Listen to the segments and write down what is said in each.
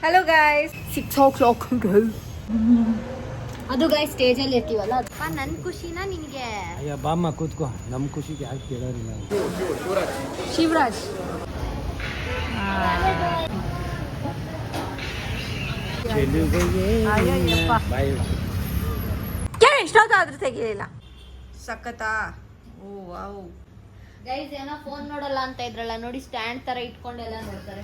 Hello guys 6 o'clock ಅದು guys ಸ್ಟೇಜಲ್ಲಿ ಇರ್ತೀವಲ್ಲ ನನ್ನ ಖುಷಿನ ನಿನಗೆ. ಅಯ್ಯ ಬಾಮ್ಮ ಕೂತ್ಕೋ, ನಮ್ಮ ಖುಷಿಗೆ ಯಾಕೆ ಕೇಳೋರಿಲ್ಲ. ಶಿವರಾಜ್ ಎಷ್ಟೊತ್ತಾದ್ರೂ ತೆಗಿಲಿಲ್ಲ. ಸಖತ್ತಾ? ಓ ವಾವ್ ಗೈಸ್ ಏನೋ ಫೋನ್ ನೋಡಲ್ಲ ಅಂತ ಇದ್ರಲ್ಲ ನೋಡಿ, ಸ್ಟ್ಯಾಂಡ್ ತರ ಇಟ್ಕೊಂಡೆಲ್ಲ ನೋಡ್ತಾರೆ.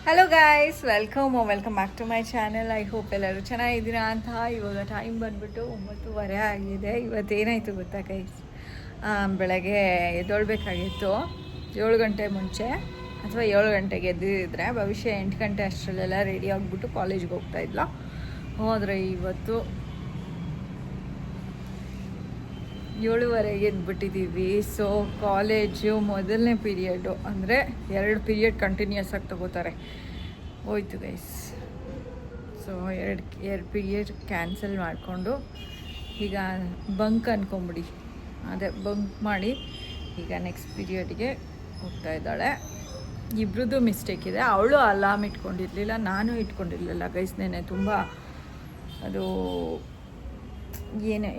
Hello guys, welcome back to my channel. I hope ಎಲ್ಲರೂ ಚೆನ್ನಾಗಿದ್ದೀರಾ ಅಂತ. ಇವಾಗ ಟೈಮ್ ಬಂದುಬಿಟ್ಟು 9:30 ಆಗಿದೆ. ಇವತ್ತೇನಾಯಿತು ಗೊತ್ತಾ ಗೈಸ್, ಬೆಳಗ್ಗೆ ಎದ್ದೊಳ್ಬೇಕಾಗಿತ್ತು 7 ಗಂಟೆ ಮುಂಚೆ ಅಥವಾ 7 ಗಂಟೆಗೆ ಎದ್ದಿದ್ರೆ ಭವಿಷ್ಯ 8 ಗಂಟೆ ಅಷ್ಟರಲ್ಲೆಲ್ಲ ರೆಡಿ ಆಗಿಬಿಟ್ಟು ಕಾಲೇಜ್ಗೆ ಹೋಗ್ತಾಯಿದ್ಲ. ಹೋದರೆ ಇವತ್ತು 7:30 ಎದ್ಬಿಟ್ಟಿದ್ದೀವಿ. ಸೊ ಕಾಲೇಜು ಮೊದಲನೇ ಪೀರಿಯಡು, ಅಂದರೆ 2 ಪೀರಿಯಡ್ ಕಂಟಿನ್ಯೂಸ್ ಆಗಿ ತಗೋತಾರೆ. ಹೋಯ್ತು ಗೈಸ್. ಸೊ ಎರಡು ಪೀರಿಯಡ್ ಕ್ಯಾನ್ಸಲ್ ಮಾಡಿಕೊಂಡು ಈಗ ಬಂಕ್ ಅಂದ್ಕೊಂಬಿಡಿ, ಅದೇ ಬಂಕ್ ಮಾಡಿ ಈಗ ನೆಕ್ಸ್ಟ್ ಪೀರಿಯಡ್ಗೆ ಹೋಗ್ತಾ ಇದ್ದಾಳೆ. ಇಬ್ರದ್ದು ಮಿಸ್ಟೇಕ್ ಇದೆ. ಅವಳು ಅಲಾರ್ಮ್ ಇಟ್ಕೊಂಡಿರಲಿಲ್ಲ, ನಾನು ಇಟ್ಕೊಂಡಿರಲಿಲ್ಲ ಗೈಸ್. ನೆನೆ ತುಂಬ ಅದು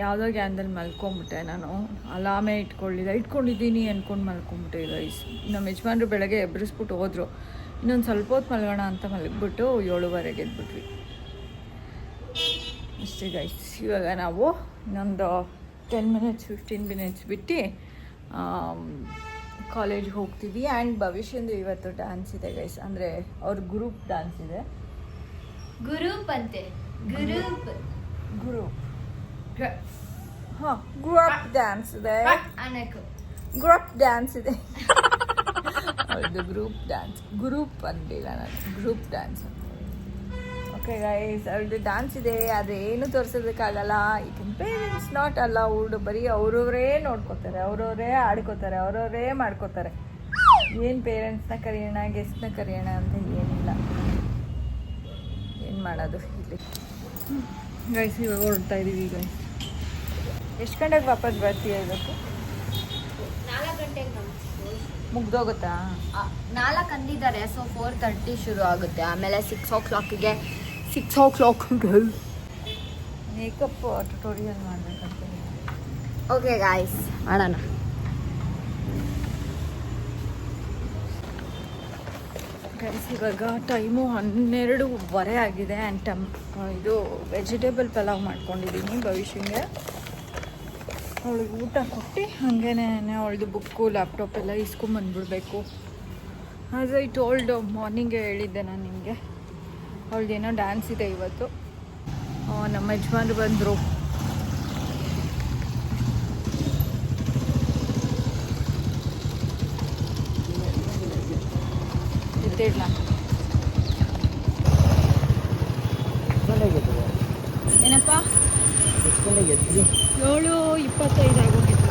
ಯಾವುದೋ ಗ್ಯಾನ್ದಲ್ಲಿ ಮಲ್ಕೊಂಬಿಟ್ಟೆ. ನಾನು ಅಲಾರ್ಮೇ ಇಟ್ಕೊಂಡಿದ್ದೀನಿ ಅಂದ್ಕೊಂಡು ಮಲ್ಕೊಂಬಿಟ್ಟೆ ಗೈಸ್. ನಮ್ಮ ಯಜಮಾನ್ರು ಬೆಳಗ್ಗೆ ಎಬ್ಬರಿಸ್ಬಿಟ್ಟು ಹೋದರು. ಇನ್ನೊಂದು ಸ್ವಲ್ಪ ಹೊತ್ತು ಮಲ್ಗೋಣ ಅಂತ ಮಲಗಿಬಿಟ್ಟು 7:30 ಎದ್ಬಿಟ್ವಿ ಅಷ್ಟೇ ಗೈಸ್. ಇವಾಗ ನಾವು ಇನ್ನೊಂದು 10 ಮಿನಿಟ್ಸ್ 15 ಮಿನಿಟ್ಸ್ ಬಿಟ್ಟು ಕಾಲೇಜ್ಗೆ ಹೋಗ್ತೀವಿ. ಆ್ಯಂಡ್ ಭವಿಷ್ಯಂದು ಇವತ್ತು ಡ್ಯಾನ್ಸ್ ಇದೆ ಗೈಸ್, ಅಂದರೆ ಅವ್ರ ಗ್ರೂಪ್ ಡ್ಯಾನ್ಸ್ ಇದೆ. ಗ್ರೂಪ್ ಹಾಂ, ಗ್ರೂಪ್ ಡ್ಯಾನ್ಸ್ ಇದೆ. ಗ್ರೂಪ್ ಡ್ಯಾನ್ಸ್ ಇದೆ ಅವ್ರದ್ದು ಗ್ರೂಪ್ ಅನ್ಲಿಲ್ಲ ನಾನು, ಗ್ರೂಪ್ ಡ್ಯಾನ್ಸ್ ಅಂತ. ಓಕೆ ಗೈಸ್, ಅವ್ರದ್ದು ಡ್ಯಾನ್ಸ್ ಇದೆ. ಆದರೆ ಏನು ತೋರಿಸೋದಕ್ಕಾಗಲ್ಲ. ಈಗ ಪೇರೆಂಟ್ಸ್ ನಾಟ್ ಅಲೌಡ್. ಬರೀ ಅವರವರೇ ನೋಡ್ಕೋತಾರೆ, ಅವರವರೇ ಆಡ್ಕೋತಾರೆ, ಅವರವರೇ ಮಾಡ್ಕೋತಾರೆ. ಏನು ಪೇರೆಂಟ್ಸ್ನ ಕರೆಯೋಣ, ಗೆಸ್ಟ್ನ ಕರೆಯೋಣ ಅಂತ ಏನಿಲ್ಲ. ಏನು ಮಾಡೋದು ಇಲ್ಲಿ ಗೈಸ್. ಇವಾಗ ಹೊರಡ್ತಾ ಇದ್ದೀವಿ ಗೈಸ್. ಎಷ್ಟು ಗಂಟೆಗೆ ವಾಪಸ್ ಬರ್ತೀಯ ಇವತ್ತು? 4 ಗಂಟೆಗೆ ಮುಗ್ದೋಗುತ್ತಾ? 4 ಅಂದಿದ್ದಾರೆ. ಸೊ 4:30 ಶುರು ಆಗುತ್ತೆ. ಆಮೇಲೆ 6 o'clockಗೆ ಮೇಕಪ್ ಟ್ಯುಟೋರಿಯಲ್ ಮಾಡಬೇಕಂತ. ಓಕೆ ಗಾಯ್ಸ್, ಮಾಡೋಣ. ಗೈಸ್ ಇವಾಗ ಟೈಮು 12:30 ಆಗಿದೆ. ಆ್ಯಂಡ್ ಇದು ವೆಜಿಟೇಬಲ್ ಪಲಾವ್ ಮಾಡ್ಕೊಂಡಿದ್ದೀನಿ ಭವಿಷ್ಯಂಗೆ. ಅವಳಿಗೆ ಊಟ ಕೊಟ್ಟು ಹಾಗೇನೆ ಅವಳದು ಬುಕ್ಕು ಲ್ಯಾಪ್ಟಾಪ್ ಎಲ್ಲ ಇಸ್ಕೊಂಬಂದ್ಬಿಡ್ಬೇಕು. ಆಸ್ ಐ ಟೋಲ್ಡ್, ಮಾರ್ನಿಂಗೇ ಹೇಳಿದ್ದೆ ನಾನು ನಿಮಗೆ. ಅವಳದೇನೋ ಡ್ಯಾನ್ಸ್ ಇದೆ ಇವತ್ತು. ನಮ್ಮ ಯಜಮಾನ್ರು ಬಂದರು. ಎದ್ದೇಳ ಏನಪ್ಪ, 7:25 ಆಗೋಗಿತ್ತು.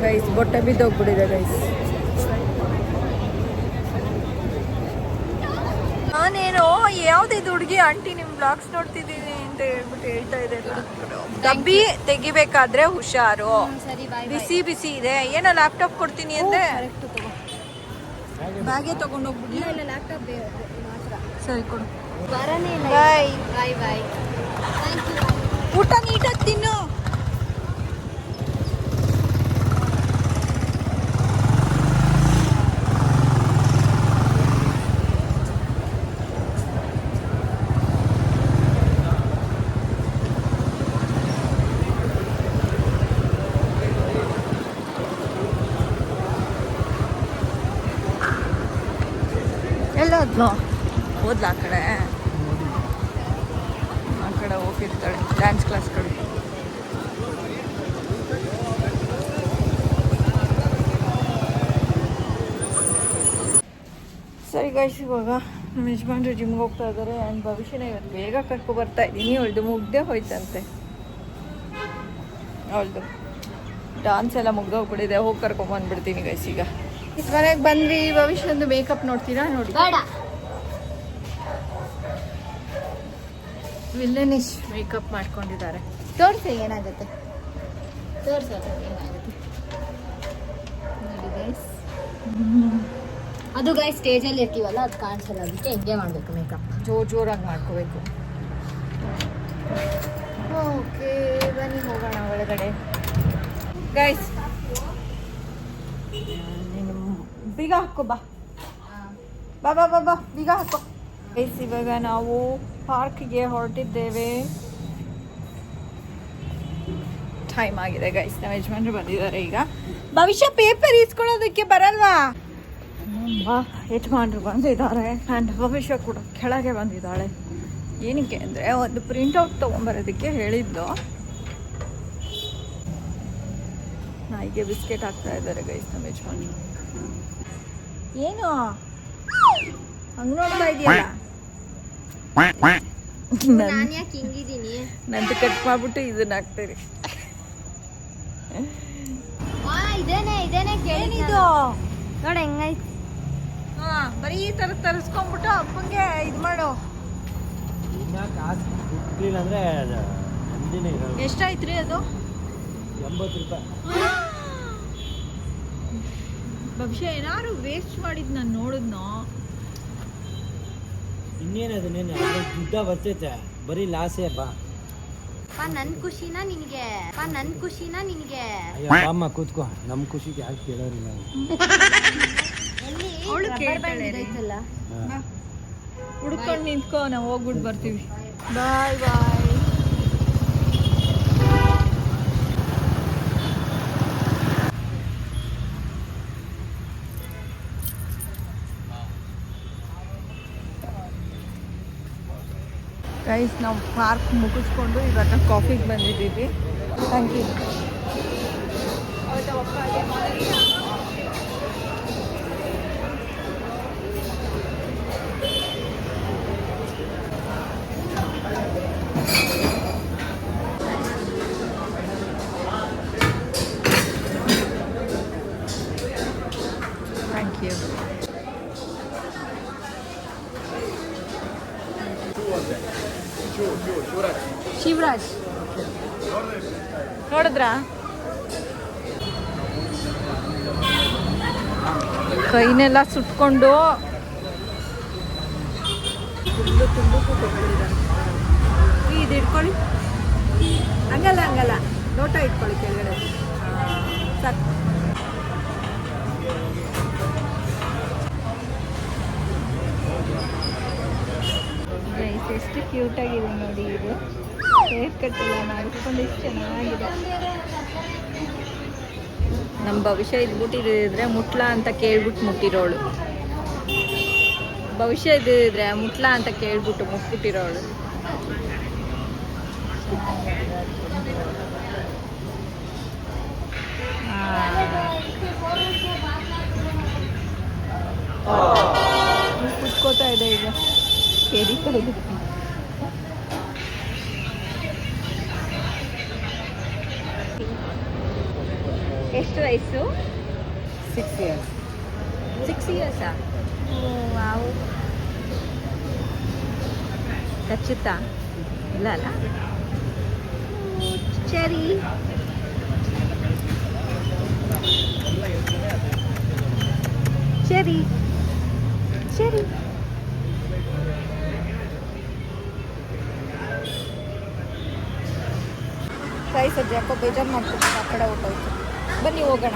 ಗೈಸ್ ಬೊಟ್ಟೆ ಬಿದ್ದೋಗ್ಬಿಟ್ಟಿದೆ ಗೈಸ್. ನಾನೇನೋ ಯಾವುದಿದು ಹುಡುಗಿ ಆಂಟಿ ನಿಮ್ಮ ಬ್ಲಾಗ್ಸ್ ನೋಡ್ತಿದ್ದೀನಿ ಅಂತ ಹೇಳ್ತಾ ಇದೆ. ಡಬ್ಬಿ ತೆಗಿಬೇಕಾದ್ರೆ ಹುಷಾರು, ಬಿಸಿ ಇದೆ. ಏನೋ ಲ್ಯಾಪ್ಟಾಪ್ ಕೊಡ್ತೀನಿ ಅಂದರೆ ಬ್ಯಾಗೇ ತೊಗೊಂಡೋಗ್ಬಿಡಿ. ಸರಿ ಕೊಡು. ಬಾಯ್. ಊಟ ನೀಟಾಗಿ ತಿನ್ನು. ಎಲ್ಲೋದ್ಲು? ಹೋದ್ಲ ಆ ಕಡೆ ಹೋಗಿರ್ತಾಳೆ ಡ್ಯಾನ್ಸ್ ಕ್ಲಾಸ್ ಕಡೆ. ಸಾರಿ ಗೈಸ್, ಇವಾಗ ನಮ್ಮ ಯಜಮಾನ್ರು ಜಿಮ್ಗೆ ಹೋಗ್ತಾ ಇದ್ದಾರೆ. ಆ್ಯಂಡ್ ಭವಿಷ್ಯನ ಇವತ್ತು ಬೇಗ ಕರ್ಕೊ ಬರ್ತಾ ಇದ್ದೀನಿ. ಅವಳದು ಮುಗ್ದೇ ಹೋಯ್ತಂತೆ, ಅವಳದು ಡಾನ್ಸ್ ಎಲ್ಲ ಮುಗ್ದೋಗ್ಬಿಟ್ಟಿದೆ. ಹೋಗಿ ಕರ್ಕೊಂಬಂದ್ಬಿಡ್ತೀನಿ ಗೈಸ್. ಈಗ ಮನೆಗೆ ಬಂದ್ವಿ. ಭವಿಷ್ಯಂದು ಮೇಕಪ್ ನೋಡ್ತೀರಾ? ನೋಡಿ, ಬೇಡ. ವಿಲ್ಲನಿಶ್ ಮೇಕಪ್ ಮಾಡ್ಕೊಂಡಿದ್ದಾರೆ. ತೋರಿಸಿ ಏನಾಗುತ್ತೆ, ತೋರಿಸ ಏನಾಗುತ್ತೆ ನೋಡಿ ಗೈಸ್. ಅದು ಗೈಸ್ ಸ್ಟೇಜಲ್ಲಿ ಇರ್ತೀವಲ್ಲ, ಅದು ಕಾಣಿಸಲ್ಲ, ಅದಕ್ಕೆ ಹಿಂಗೆ ಮಾಡಬೇಕು ಮೇಕಪ್. ಜೋರಾಗಿ ಮಾಡ್ಕೋಬೇಕು. ಓಕೆ, ಬನ್ನಿ ಹೋಗೋಣ ಒಳಗಡೆ. ಗೈಸ್ ನೀನು ಬೀಗ ಹಾಕೋ, ಬಾ ಬಾ ಬಾ ಬಾ ಬಾ, ಬೀಗ ಹಾಕೋ. ಗೈಸ್ ಇವಾಗ ನಾವು ಪಾರ್ಕ್ಗೆ ಹೊರಟಿದ್ದೇವೆ. ಟೈಮ್ ಆಗಿದೆ ಗೈಸ್. ನಮ್ಮ ಯಜಮಾನ್ರು ಬಂದಿದ್ದಾರೆ. ಈಗ ಭವಿಷ್ಯ ಪೇಪರ್ ಇಸ್ಕೊಳ್ಳೋದಕ್ಕೆ ಬರಲ್ವಾ? ನಮ್ಮ ಯಜಮಾನ್ರು ಬಂದಿದ್ದಾರೆ. ಆ್ಯಂಡ್ ಭವಿಷ್ಯ ಕೂಡ ಕೆಳಗೆ ಬಂದಿದ್ದಾಳೆ. ಏನಕ್ಕೆ ಅಂದರೆ ಒಂದು ಪ್ರಿಂಟೌಟ್ ತೊಗೊಂಬರೋದಕ್ಕೆ ಹೇಳಿದ್ದು. ನಾಯಿಗೆ ಬಿಸ್ಕೆಟ್ ಹಾಕ್ತಾ ಇದ್ದಾರೆ ಗೈಸ್ ನಮ್ಮ ಯಜಮಾನ್ರು. ಏನು ಹಂಗೆ ನೋಡ್ತಾ ಇದೆಯಲ್ಲ? ನಾನು ಯಾಕೆ ಹಿಂಗಿದ್ದೀನಿ? ನಂದು ಕಟ್ ಮಾಡ್ಬಿಟ್ಟು ಇದನ್ನ ಹಾಕ್ತೀರಿ. ಇದೇನೆ ಏನಿದು ನೋಡಿ ಹೆಂಗೈತೆ. ಬರೀ ಈ ಥರ ತರಿಸ್ಕೊಂಡ್ಬಿಟ್ಟು ಅಪ್ಪಂಗೆ ಇದು ಮಾಡು. ಇನ್ನ ಕಾಸು ಬಿಟ್ಟಿಲ್ಲ ಅಂದರೆ ನಂದಿನೇ ಇರೋದು. ಎಷ್ಟಾಯ್ತು ರೀ ಅದು? 80 ರೂಪಾಯಿ. ಭವಿಷ್ಯ ಏನಾದ್ರು ವೇಸ್ಟ್ ಮಾಡಿದ್ ನಾನು ನೋಡಿದ್ನೋ. ಇನ್ನೇನು ಅದನ್ನೇನು ದುಡ್ಡ ಬರ್ತೈತೆ, ಬರೀ ಲಾಸೇ ಬಾ. ನನ್ನ ಖುಷಿನ ನಿನಗೆ ಅಯ್ಯೋ ಅಮ್ಮ ಕೂತ್ಕೋ, ನಮ್ಮ ಖುಷಿಗೆ ಯಾಕೆ ಕೇಳೋರಿಲ್ಲ. ಎಲ್ಲಿ ಅವ್ಳು rubber ಕೇಳ್ತಾಳೆ band ರೀ. ಇದೈತಲ್ಲ. ಹುಡ್ಕೊಂಡು ನಿಂತ್ಕೋ, ನಾವು ಹೋಗ್ಬಿಟ್ಟು ಬರ್ತೀವಿ. ಬಾಯ್ ಬಾಯ್. ಗೈಸ್ ನಾವು ಪಾರ್ಕ್ ಮುಗಿಸ್ಕೊಂಡು ಇವಾಗ ಕಾಫಿಗೆ ಬಂದಿದ್ದೀವಿ. Thank you. Thank you. Shivraj ನೋಡಿದ್ರಾ? ಕೈನೆಲ್ಲ ಸುಟ್ಕೊಂಡು ತುಂಬ ಕೊಟ್ಬಿಟ್ಟಿದ್ದಾರೆ. ಇದು ಇಟ್ಕೊಳ್ಳಿ, ಹಂಗಲ್ಲ ಲೋಟ ಇಟ್ಕೊಳ್ಳಿ ಕೆಳಗಡೆ. ಸಾಕು. ಎಷ್ಟು ಕ್ಯೂಟಾಗಿದೆ ನೋಡಿ. ಇದು ಹೇರ್ ಕಟ್ ಎಲ್ಲ ಮಾಡಿಸ್ಕೊಂಡು ಎಷ್ಟು ಚೆನ್ನಾಗಿದೆ. ನಮ್ಮ ಭವಿಷ್ಯ ಇದ್ಬಿಟ್ಟಿದ್ರೆ ಮುಟ್ಲ ಅಂತ ಕೇಳ್ಬಿಟ್ಟು ಮುಟ್ಟಿರೋಳು. ಭವಿಷ್ಯ ಇದ್ದಿದ್ರೆ ಮುಟ್ಲ ಅಂತ ಕೇಳ್ಬಿಟ್ಟು ಮುಟ್ಬಿಟ್ಟಿರೋಳು. ಕುತ್ಕೋತಾ ಇದೆ ಈಗ ಕೇರಿ ಕಡೆಗೆ. ಎಷ್ಟು ವಯಸ್ಸು? 6 years. 6 ಇಯರ್ಸಾ? ವಾವ್. ಕಚ್ಚುತ್ತಾ? ಇಲ್ಲ ಅಲ್ಲ. Cherry cherry cherry. ಕೈ ಸಜ್ಜೆ ಯಾಕೋ ಬೇಜಾರು ಮಾಡ್ತೀನಿ. ಆ ಕಡೆ ಹೊಟ್ಟೋಯ್ತು. ಬನ್ನಿ ಹೋಗೋಣ.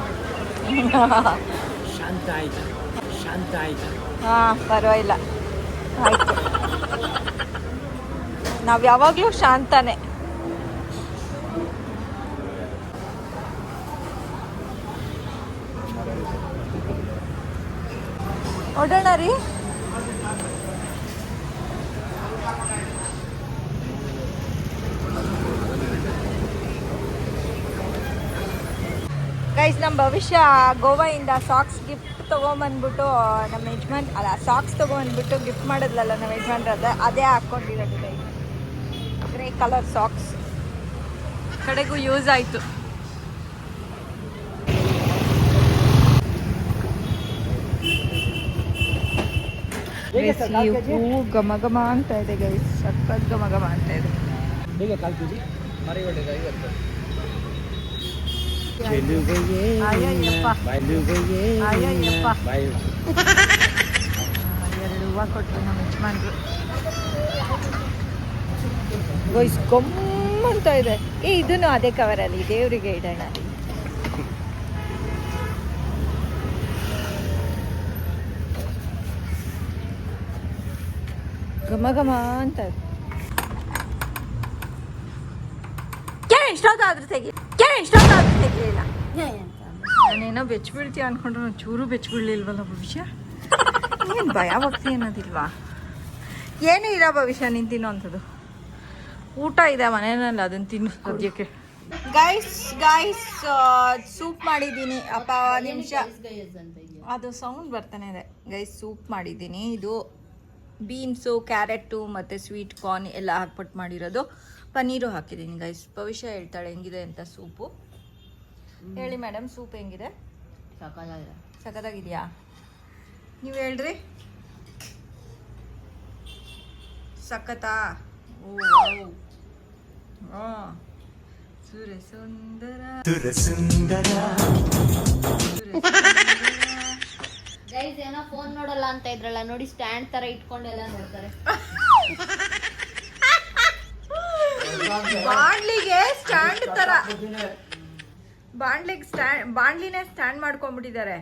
ಶಾಂತ ಆಯ್ತಾ? ಹಾಂ, ಪರವಾಗಿಲ್ಲ, ಆಯಿತು. ನಾವು ಯಾವಾಗಲೂ ಶಾಂತನೇ. ಹೊಡೋಣ ರೀ. ಗೈಸ್ ನಮ್ಮ ಭವಿಷ್ಯ ಗೋವಾಯಿಂದ ಸಾಕ್ಸ್ ಗಿಫ್ಟ್ ತೊಗೊಂಬಂದ್ಬಿಟ್ಟು ನಮ್ಮ ಯಜಮಾನ್ ಅಲ್ಲ ಸಾಕ್ಸ್ ತೊಗೊಂಬಂದ್ಬಿಟ್ಟು ಗಿಫ್ಟ್ ಮಾಡಿದ್ಲಲ್ಲ ನಮ್ಮ ಯಜಮಾನ್ರದ ಅದೇ ಹಾಕ್ಕೊಂಡಿರೋದು ಗೈಸ್. ಗ್ರೇ ಕಲರ್ ಸಾಕ್ಸ್ ಕಡೆಗೂ ಯೂಸ್ ಆಯಿತು. ಹೂವು ಘಮ ಘಮ ಅಂತ ಇದೆ ಗೈಸ್, ಸಖತ್ ಘಮ ಘಮ ಅಂತ ಇದೆ. ಹೇಗೆ 1/4 kg ಮರಿ ಒಳ್ಳೆದು 50. ಅಯ್ಯಯ್ಯಪ್ಪ. ಅಯ್ಯಯ್ಯಪ್ಪ. 2 ಹೂವು ಕೊಟ್ಟರು ನಮ್ಮ ಯಜಮಾನ್ರು. ಗೈಸ್ ಗಮ್ಮಂತ ಇದೆ. ಇದನ್ನು ಅದೇ ಕವರಲ್ಲಿ ದೇವರಿಗೆ ಇಡೋಣ. ಘಮ ಘಮ ಅಂತ ಎಷ್ಟೊತ್ತಾದ್ರೂ ತೆಗಿಲಿಲ್ಲ. ನಾನೇನೋ ಬೆಚ್ಚಿಬೀಳ್ತೀಯ ಅನ್ಕೊಂಡ್ರೆ ನಾನು ಚೂರು ಬೆಚ್ಚಿಬೀಳ್ಲಿಲ್ವಲ್ಲ ಭವಿಷ್ಯ. ಏನು ಭಯ ಭಕ್ತಿ ಅನ್ನೋದಿಲ್ವಾ? ಏನೂ ಇಲ್ಲ ಭವಿಷ್ಯ, ನೀನು ತಿನ್ನೋ ಅಂಥದ್ದು. ಊಟ ಇದೆ ಮನೆಯಲ್ಲಿ, ಅದನ್ನು ತಿನ್ನು ಸದ್ಯಕ್ಕೆ. ಗೈಸ್ ಸೂಪ್ ಮಾಡಿದ್ದೀನಿ. ಅಪ್ಪ ನಿಮಿಷ ಅದು ಸೌಂಡ್ ಬರ್ತಾನೆ ಇದೆ. ಗೈಸ್ ಸೂಪ್ ಮಾಡಿದ್ದೀನಿ. ಇದು ಬೀನ್ಸು, ಕ್ಯಾರೆಟು ಮತ್ತು ಸ್ವೀಟ್ ಕಾರ್ನ್ ಎಲ್ಲ ಹಾಕ್ಬಿಟ್ಟು ಮಾಡಿರೋದು. ಪನ್ನೀರು ಹಾಕಿದ್ದೀನಿ ಗೈಸ್. ಭವಿಷ್ಯ ಹೇಳ್ತಾಳೆ ಹೆಂಗಿದೆ ಅಂತ ಸೂಪು. ಹೇಳಿ ಮೇಡಮ್, ಸೂಪ್ ಹೆಂಗಿದೆ? ಸಖತ್ತಾಗಿದೆಯಾ? ನೀವು ಹೇಳ್ರಿ. ಸಖತ್ತಾ? ಓ ಸುರಸುಂದರ ಗೈಸ್ ಏನೋ ಫೋನ್ ನೋಡಲ್ಲ ಅಂತ ಇದ್ರಲ್ಲ, ನೋಡಿ ಸ್ಟ್ಯಾಂಡ್ ತರ ಇಟ್ಕೊಂಡೆಲ್ಲ ನೋಡ್ತಾರೆ. ಬಾಂಡ್ಲಿಗೆ ಸ್ಟ್ಯಾಂಡ್ ತರ, ಬಾಂಡ್ಲಿನೇ ಸ್ಟ್ಯಾಂಡ್ ಮಾಡ್ಕೊಂಡ್ಬಿಟ್ಟಿದ್ದಾರೆ.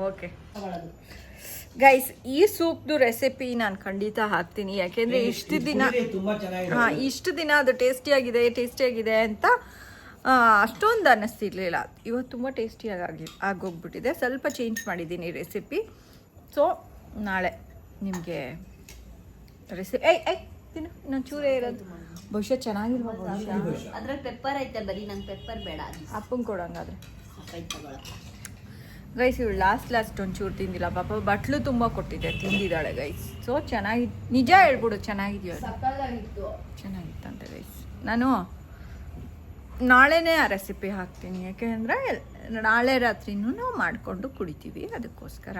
ಓಕೆ ಗೈಸ್, ಈ ಸೂಪ್ದು ರೆಸಿಪಿ ನಾನು ಖಂಡಿತ ಹಾಕ್ತೀನಿ. ಯಾಕೆಂದರೆ ಇಷ್ಟು ದಿನ ಅದು ಟೇಸ್ಟಿಯಾಗಿದೆ ಅಂತ ಅಷ್ಟೊಂದು ಅನ್ನಿಸ್ತಿರ್ಲಿಲ್ಲ. ಇವತ್ತು ತುಂಬ ಟೇಸ್ಟಿಯಾಗಿ ಆಗೋಗ್ಬಿಟ್ಟಿದೆ. ಸ್ವಲ್ಪ ಚೇಂಜ್ ಮಾಡಿದ್ದೀನಿ ರೆಸಿಪಿ. ಸೊ ನಾಳೆ ನಿಮಗೆ ರೆಸಿಪಿ ತಿನ್ನು. ನಾನು ಚೂರೇ ಇರೋದು ಬಹುಶಃ ಚೆನ್ನಾಗಿಲ್ವಾ? ಅದ್ರಾಗ ಪೆಪ್ಪರ್ ಐತೆ, ಬರೀ ನಂಗೆ ಪೆಪ್ಪರ್ ಬೇಡ. ಅಪ್ಪಂಗೆ ಕೊಡಂಗಾದ್ರೆ ಗೈಸ್. ಇವಳು ಲಾಸ್ಟ್ ಒಂಚೂರು ತಿಂದಿಲ್ಲ ಪಾಪ. ಬಟ್ಲು ತುಂಬ ಕೊಟ್ಟಿದ್ದೆ, ತಿಂದಿದ್ದಾಳೆ ಗೈಸ್. ಸೊ ನಿಜ ಹೇಳ್ಬಿಡು, ಚೆನ್ನಾಗಿದೆಯೋ? ಚೆನ್ನಾಗಿತ್ತಂತೆ ಗೈಸ್. ನಾನು ನಾಳೆನೇ ಆ ರೆಸಿಪಿ ಹಾಕ್ತೀನಿ. ಯಾಕೆಂದರೆ ನಾಳೆ ರಾತ್ರಿನೂ ನಾವು ಮಾಡಿಕೊಂಡು ಕುಡಿತೀವಿ, ಅದಕ್ಕೋಸ್ಕರ.